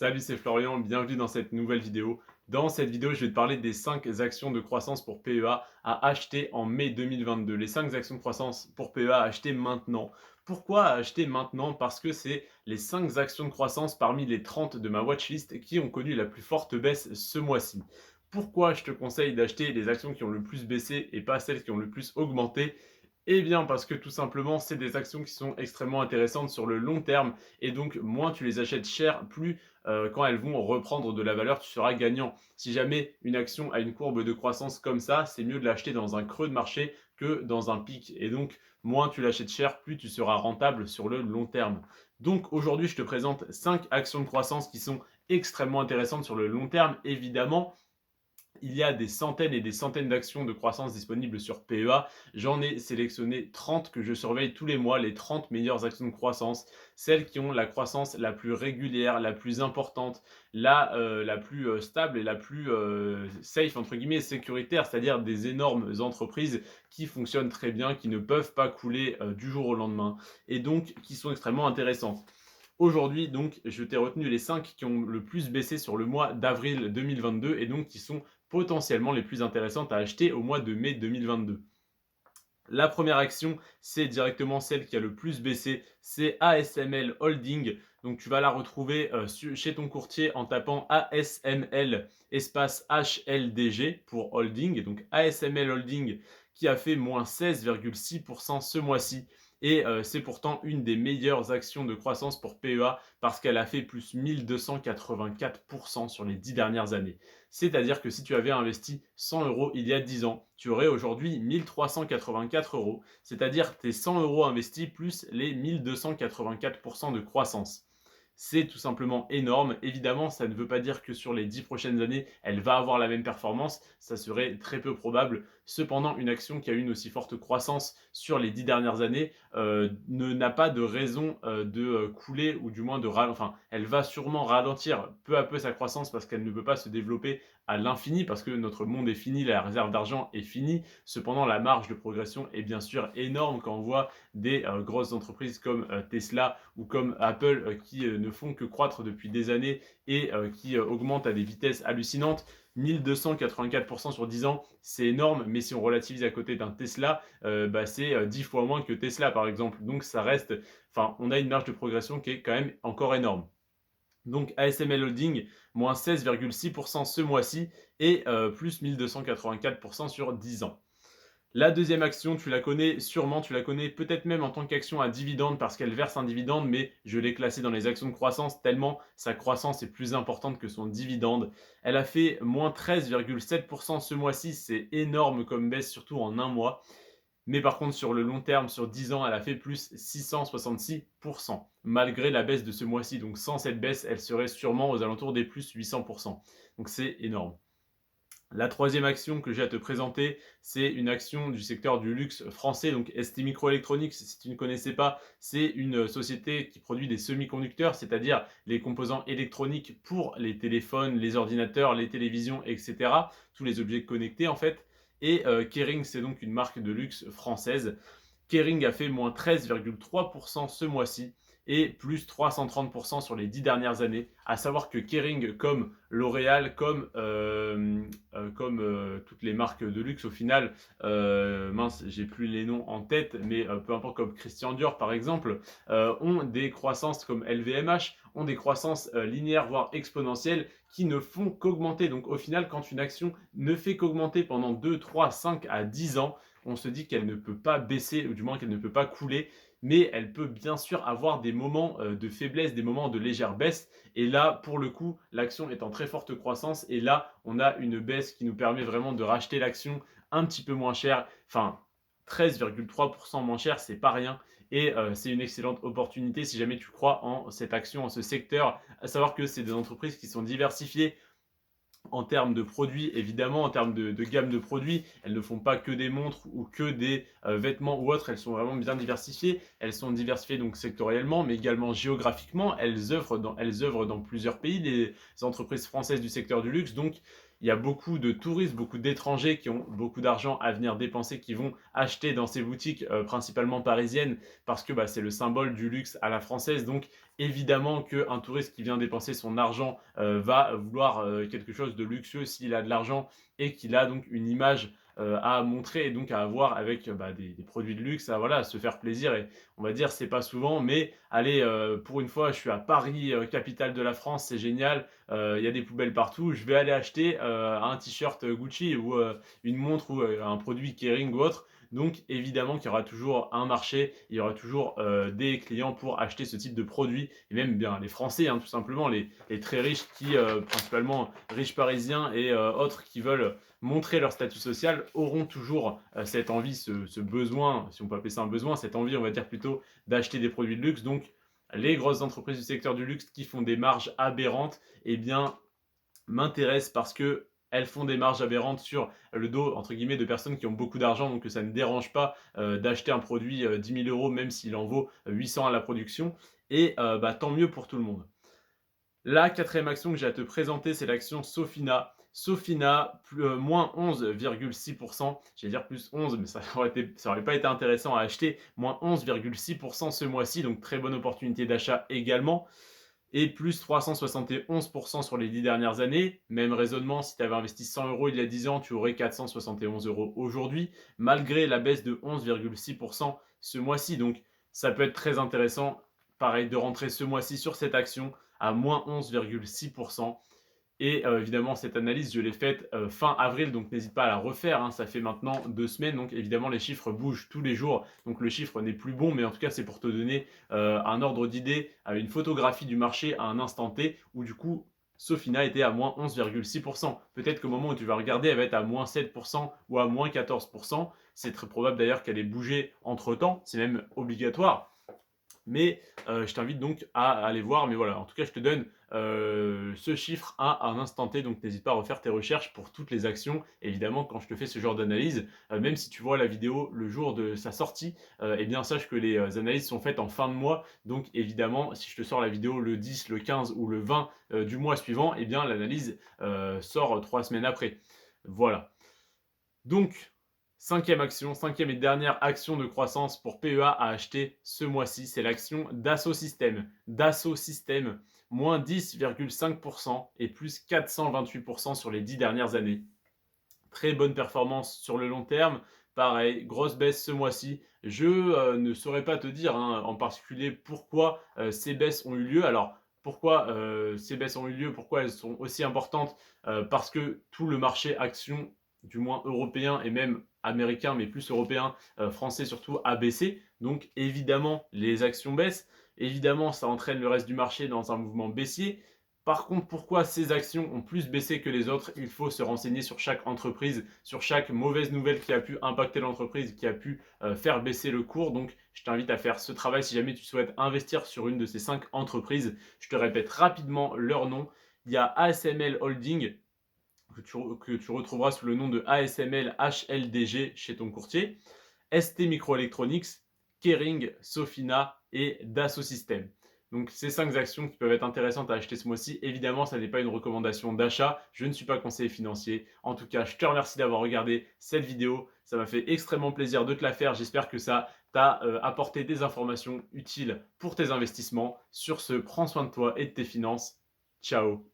Salut, c'est Florian, bienvenue dans cette nouvelle vidéo. Dans cette vidéo, je vais te parler des 5 actions de croissance pour PEA à acheter en mai 2022. Les 5 actions de croissance pour PEA à acheter maintenant. Pourquoi acheter maintenant? Parce que c'est les 5 actions de croissance parmi les 30 de ma watchlist qui ont connu la plus forte baisse ce mois-ci. Pourquoi je te conseille d'acheter les actions qui ont le plus baissé et pas celles qui ont le plus augmenté? Eh bien parce que tout simplement, c'est des actions qui sont extrêmement intéressantes sur le long terme et donc moins tu les achètes cher, plus quand elles vont reprendre de la valeur, tu seras gagnant. Si jamais une action a une courbe de croissance comme ça, c'est mieux de l'acheter dans un creux de marché que dans un pic. Et donc, moins tu l'achètes cher, plus tu seras rentable sur le long terme. Donc aujourd'hui, je te présente 5 actions de croissance qui sont extrêmement intéressantes sur le long terme. Évidemment, il y a des centaines et des centaines d'actions de croissance disponibles sur PEA. J'en ai sélectionné 30 que je surveille tous les mois, les 30 meilleures actions de croissance, celles qui ont la croissance la plus régulière, la plus importante, la plus stable et la plus safe, entre guillemets, sécuritaire, c'est-à-dire des énormes entreprises qui fonctionnent très bien, qui ne peuvent pas couler du jour au lendemain et donc qui sont extrêmement intéressantes. Aujourd'hui, donc, je t'ai retenu les 5 qui ont le plus baissé sur le mois d'avril 2022 et donc qui sont potentiellement les plus intéressantes à acheter au mois de mai 2022. La première action, c'est directement celle qui a le plus baissé, c'est ASML Holding. Donc tu vas la retrouver chez ton courtier en tapant ASML espace HLDG pour Holding. Donc ASML Holding qui a fait moins 16,6% ce mois-ci. Et c'est pourtant une des meilleures actions de croissance pour PEA parce qu'elle a fait plus 1284% sur les 10 dernières années. C'est-à-dire que si tu avais investi 100 euros il y a 10 ans, tu aurais aujourd'hui 1384 euros. C'est-à-dire tes 100 euros investis plus les 1284% de croissance. C'est tout simplement énorme. Évidemment, ça ne veut pas dire que sur les 10 prochaines années, elle va avoir la même performance. Ça serait très peu probable. Cependant, une action qui a eu une aussi forte croissance sur les 10 dernières années n'a pas de raison de couler ou du moins de ralentir. Enfin, elle va sûrement ralentir peu à peu sa croissance parce qu'elle ne peut pas se développer à l'infini parce que notre monde est fini, la réserve d'argent est finie. Cependant, la marge de progression est bien sûr énorme quand on voit des grosses entreprises comme Tesla ou comme Apple qui ne font que croître depuis des années et qui augmentent à des vitesses hallucinantes. 1284% sur 10 ans, c'est énorme, mais si on relativise à côté d'un Tesla, c'est 10 fois moins que Tesla par exemple. Donc ça reste, enfin, on a une marge de progression qui est quand même encore énorme. Donc ASML Holding, moins 16,6% ce mois-ci et plus 1284% sur 10 ans. La deuxième action, tu la connais sûrement, tu la connais peut-être même en tant qu'action à dividende parce qu'elle verse un dividende, mais je l'ai classée dans les actions de croissance tellement sa croissance est plus importante que son dividende. Elle a fait moins 13,7% ce mois-ci, c'est énorme comme baisse, surtout en un mois. Mais par contre, sur le long terme, sur 10 ans, elle a fait plus 666%, malgré la baisse de ce mois-ci. Donc sans cette baisse, elle serait sûrement aux alentours des plus 800%. Donc c'est énorme. La troisième action que j'ai à te présenter, c'est une action du secteur du luxe français, donc ST Microelectronics, si tu ne connaissais pas, c'est une société qui produit des semi-conducteurs, c'est-à-dire les composants électroniques pour les téléphones, les ordinateurs, les télévisions, etc. Tous les objets connectés en fait. Et Kering, c'est donc une marque de luxe française. Kering a fait moins 13,3% ce mois-ci et plus 330% sur les 10 dernières années. À savoir que Kering, comme L'Oréal, comme toutes les marques de luxe au final, mince, j'ai plus les noms en tête, mais peu importe, comme Christian Dior par exemple, ont des croissances comme LVMH, ont des croissances linéaires voire exponentielles qui ne font qu'augmenter. Donc au final, quand une action ne fait qu'augmenter pendant 2, 3, 5 à 10 ans, on se dit qu'elle ne peut pas baisser, ou du moins qu'elle ne peut pas couler, mais elle peut bien sûr avoir des moments de faiblesse, des moments de légère baisse. Et là, pour le coup, l'action est en très forte croissance. Et là, on a une baisse qui nous permet vraiment de racheter l'action un petit peu moins cher. Enfin, 13,3% moins cher, c'est pas rien. Et c'est une excellente opportunité si jamais tu crois en cette action, en ce secteur. À savoir que c'est des entreprises qui sont diversifiées en termes de produits, évidemment, en termes de gamme de produits. Elles ne font pas que des montres ou que des vêtements ou autres. Elles sont vraiment bien diversifiées. Elles sont diversifiées donc sectoriellement, mais également géographiquement. Elles œuvrent dans plusieurs pays, les entreprises françaises du secteur du luxe. Donc, il y a beaucoup de touristes, beaucoup d'étrangers qui ont beaucoup d'argent à venir dépenser, qui vont acheter dans ces boutiques, principalement parisiennes, parce que, bah, c'est le symbole du luxe à la française. Donc évidemment qu'un touriste qui vient dépenser son argent, va vouloir, quelque chose de luxueux s'il a de l'argent et qu'il a donc une image, à montrer et donc à avoir avec, bah, des produits de luxe, à voilà, à se faire plaisir. Et on va dire, c'est pas souvent, mais allez, pour une fois, je suis à Paris, capitale de la France, c'est génial, il y a des poubelles partout, je vais aller acheter, un t-shirt, Gucci ou, une montre ou, un produit Kering ou autre. Donc évidemment qu'il y aura toujours un marché, il y aura toujours, des clients pour acheter ce type de produit et même bien les Français, hein, tout simplement, les très riches qui, principalement riches parisiens et autres qui veulent montrer leur statut social, auront toujours, cette envie, ce besoin, si on peut appeler ça un besoin, cette envie, on va dire plutôt, d'acheter des produits de luxe. Donc les grosses entreprises du secteur du luxe qui font des marges aberrantes, eh bien, m'intéressent parce que elles font des marges aberrantes sur le dos, entre guillemets, de personnes qui ont beaucoup d'argent, donc que ça ne dérange pas d'acheter un produit 10 000 euros, même s'il en vaut 800 à la production. Et bah, tant mieux pour tout le monde. La quatrième action que j'ai à te présenter, c'est l'action Sofina. Sofina, moins 11,6%. J'allais dire plus 11, mais ça aurait pas été intéressant à acheter. Moins 11,6% ce mois-ci, donc très bonne opportunité d'achat également. Et plus 371% sur les 10 dernières années. Même raisonnement, si tu avais investi 100 euros il y a 10 ans, tu aurais 471 euros aujourd'hui, malgré la baisse de 11,6% ce mois-ci. Donc ça peut être très intéressant, pareil, de rentrer ce mois-ci sur cette action à moins 11,6%. Et évidemment, cette analyse, je l'ai faite fin avril, donc n'hésite pas à la refaire, hein, ça fait maintenant 2 semaines, donc évidemment, les chiffres bougent tous les jours, donc le chiffre n'est plus bon, mais en tout cas, c'est pour te donner un ordre d'idée, une photographie du marché à un instant T, où du coup, Sofina était à moins 11,6%. Peut-être qu'au moment où tu vas regarder, elle va être à moins 7% ou à moins 14%. C'est très probable d'ailleurs qu'elle ait bougé entre-temps, c'est même obligatoire. Mais je t'invite donc à aller voir. Mais voilà, en tout cas, je te donne ce chiffre à un instant T. Donc n'hésite pas à refaire tes recherches pour toutes les actions. Évidemment, quand je te fais ce genre d'analyse, même si tu vois la vidéo le jour de sa sortie, eh bien sache que les analyses sont faites en fin de mois. Donc évidemment, si je te sors la vidéo le 10, le 15 ou le 20 du mois suivant, eh bien l'analyse sort 3 semaines après. Voilà. Donc, cinquième action, cinquième et dernière action de croissance pour PEA à acheter ce mois-ci, c'est l'action Dassault Systèmes. Dassault Systèmes, moins 10,5% et plus 428% sur les 10 dernières années. Très bonne performance sur le long terme. Pareil, grosse baisse ce mois-ci. Je ne saurais pas te dire hein, en particulier pourquoi ces baisses ont eu lieu. Alors, pourquoi ces baisses ont eu lieu, pourquoi elles sont aussi importantes parce que tout le marché action, du moins européen et même américain, mais plus européen, français surtout, a baissé. Donc, évidemment, les actions baissent. Évidemment, ça entraîne le reste du marché dans un mouvement baissier. Par contre, pourquoi ces actions ont plus baissé que les autres? Il faut se renseigner sur chaque entreprise, sur chaque mauvaise nouvelle qui a pu impacter l'entreprise, qui a pu faire baisser le cours. Donc, je t'invite à faire ce travail si jamais tu souhaites investir sur une de ces 5 entreprises. Je te répète rapidement leur nom. Il y a ASML Holding, que tu retrouveras sous le nom de ASML HLDG chez ton courtier, ST Microelectronics, Kering, Sofina et Dassault Systèmes. Donc ces 5 actions qui peuvent être intéressantes à acheter ce mois-ci. Évidemment, ça n'est pas une recommandation d'achat. Je ne suis pas conseiller financier. En tout cas, je te remercie d'avoir regardé cette vidéo. Ça m'a fait extrêmement plaisir de te la faire. J'espère que ça t'a apporté des informations utiles pour tes investissements. Sur ce, prends soin de toi et de tes finances. Ciao.